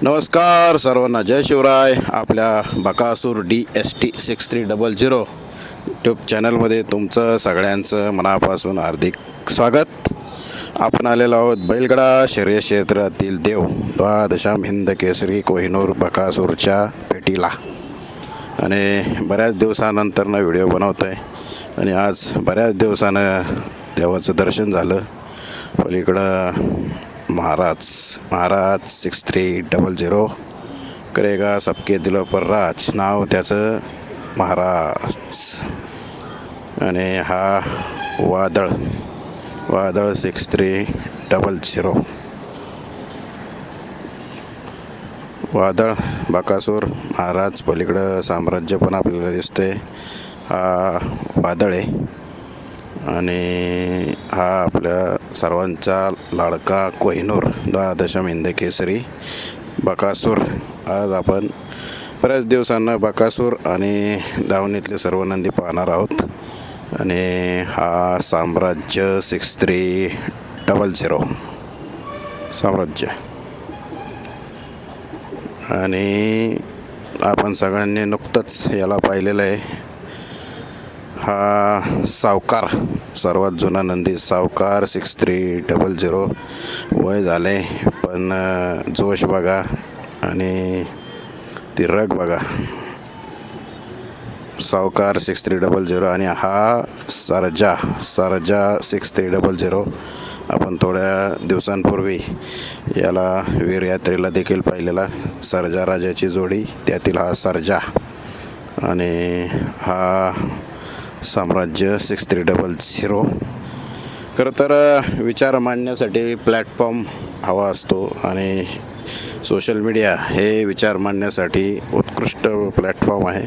नमस्कार सर्वांना, जय शिवराय. आपल्या बकासूर DST 6300 यूट्यूब चॅनलमध्ये तुमचं सगळ्यांचं मनापासून हार्दिक स्वागत. आपण आलेलो आहोत बैलगाडा शर्यत क्षेत्रातील देव द्वादशाम हिंद केसरी कोहिनूर बकासूरच्या भेटीला. आणि बऱ्याच दिवसानंतरनं व्हिडिओ बनवतो आहे आणि आज बऱ्याच दिवसानं देवाचं दर्शन झालं. पलीकडं महाराज 6300 करेगा सबके दिलों पर राज, नाव त्याचं महाराज. आणि हा वादळ 6300 वादळ बकासूर महाराज. पलीकडं साम्राज्य पण आपल्याला दिसतंय. हा वादळ आहे आणि हा आपल्या सर्वांचा लाडका कोहिनूर द्वादशम हिंद केसरी बकासूर. आज आपण बऱ्याच दिवसांना बकासूर आणि दावणीतले सर्व नंदी पाहणार आहोत. आणि हा साम्राज्य 6300 साम्राज्य. आणि आपण सगळ्यांनी नुकतंच याला पाहिलेलं आहे. हा सावकार, सर्वात जुना नंदी सावकार 6300. वय झाले पण जोश बघा आणि ती रग बघा. सावकार 6300 आणि हा सरजा 6300. आपण थोड्या दिवसांपूर्वी याला वीरयात्रेला देखील पाहिलेला. सरजा राजाची जोडी, त्यातील हा सरजा आणि हा साम्राज्य 6300. खरं तर विचार मांडण्यासाठी प्लॅटफॉर्म हवा असतो आणि सोशल मीडिया हे विचार मांडण्यासाठी उत्कृष्ट प्लॅटफॉर्म आहे.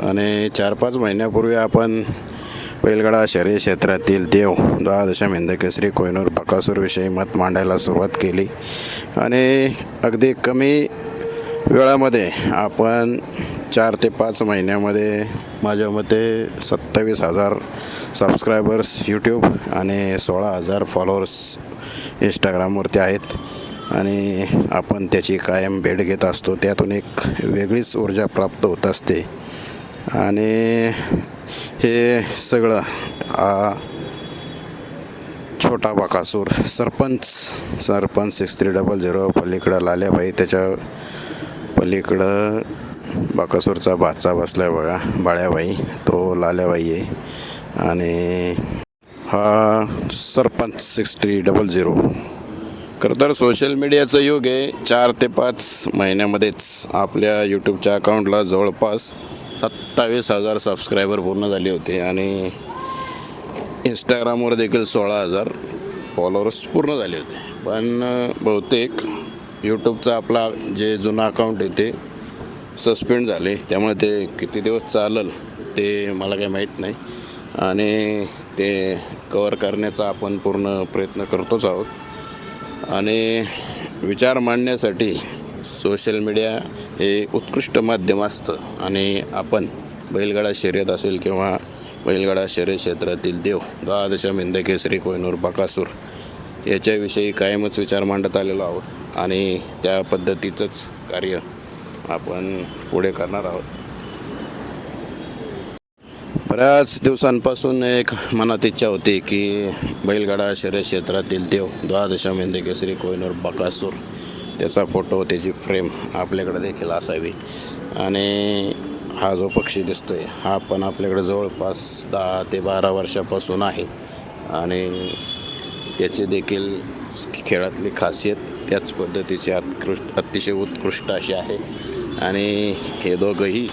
आणि 4-5 महिन्यापूर्वी आपण बैलगाडा शर्यत क्षेत्रातील देव द्वादशम हिंद केसरी कोहिनूर बकासूरविषयी मत मांडायला सुरुवात केली. आणि अगदी कमी वेळामध्ये आपण 4 ते 5 महिन्यामध्ये माझ्या मते 27,000 सबस्क्रायबर्स यूट्यूब आणि 16,000 फॉलोअर्स इंस्टाग्रामवरती आहेत. आणि आपण त्याची कायम भेट घेत असतो. त्यातून एक वेगळीच ऊर्जा प्राप्त होत असते. आणि हे सगळं छोटा बकासूर सरपंच 6300. पलीकडं लाल्याबाई, त्याच्या पलीकडं बकासूरचा भाचा बसलाय बघा, बाळ्याबाई, तो लाल्याबाई आहे. आणि हा सरपंच 6300. खरं तर सोशल मीडियाचं युग आहे. 4 ते 5 महिन्यामध्येच आपल्या यूट्यूबच्या अकाउंटला जवळपास 27,000 सबस्क्रायबर पूर्ण झाले होते. आणि इंस्टाग्रामवर देखील 16,000 फॉलोअर्स पूर्ण झाले होते. पण बहुतेक यूट्यूबचा आपला जे जुनं अकाउंट आहे ते सस्पेंड झाले. त्यामुळे ते किती दिवस चालेल ते मला काही माहीत नाही. आणि ते कवर करण्याचा आपण पूर्ण प्रयत्न करतोच आहोत. आणि विचार मांडण्यासाठी सोशल मीडिया हे उत्कृष्ट माध्यम असतं. आणि आपण बैलगाडा शर्यत असेल किंवा बैलगाडा शर्यत क्षेत्रातील देव द्वादशम हिंद केसरी कोहिनूर बकासूर याच्याविषयी कायमच विचार मांडत आलेलो आहोत. आणि त्या पद्धतीचंच कार्य आपण पुढे करणार आहोत. बऱ्याच दिवसांपासून एक मनात इच्छा होती की बैलगाडा शर्यत क्षेत्रातील देव द्वादशम हिंद केसरी कोहिनूर बकासूर त्याचा फोटो, त्याची फ्रेम आपल्याकडे देखील असावी. आणि हा जो पक्षी दिसतो आहे हा पण आपल्याकडे जवळपास 10 ते 12 वर्षापासून आहे. आणि त्याची देखील खेळातली खासियत त्याच पद्धतीची अतिशय उत्कृष्ट अशी आहे. आणि हे दोघंही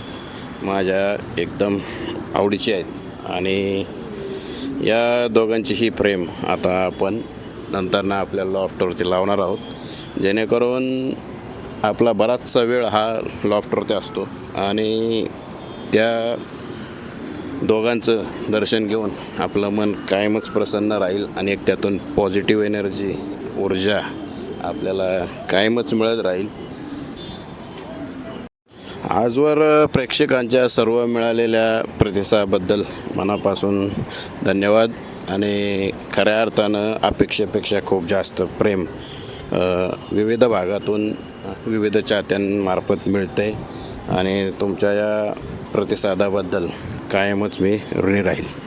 माझ्या एकदम आवडीचे आहेत. आणि या दोघांची ही फ्रेम आता आपण नंतरनं आपल्या लॉफ्टवरती लावणार आहोत, जेणेकरून आपला बराचसा वेळ हा लॉफ्टवरती असतो. आणि त्या दोघांचं दर्शन घेऊन आपलं मन कायमच प्रसन्न राहील. आणि एक त्यातून पॉझिटिव्ह एनर्जी, ऊर्जा आपल्याला कायमच मिळत राहील. आजवर प्रेक्षकांच्या सर्व मिळालेल्या प्रतिसादाबद्दल मनापासून धन्यवाद. आणि खऱ्या अर्थानं अपेक्षेपेक्षा खूप जास्त प्रेम विविध भागातून विविध चाहत्यांमार्फत मिळते आणि तुमच्या या प्रतिसादाबद्दल कायमच मी ऋणी राहील.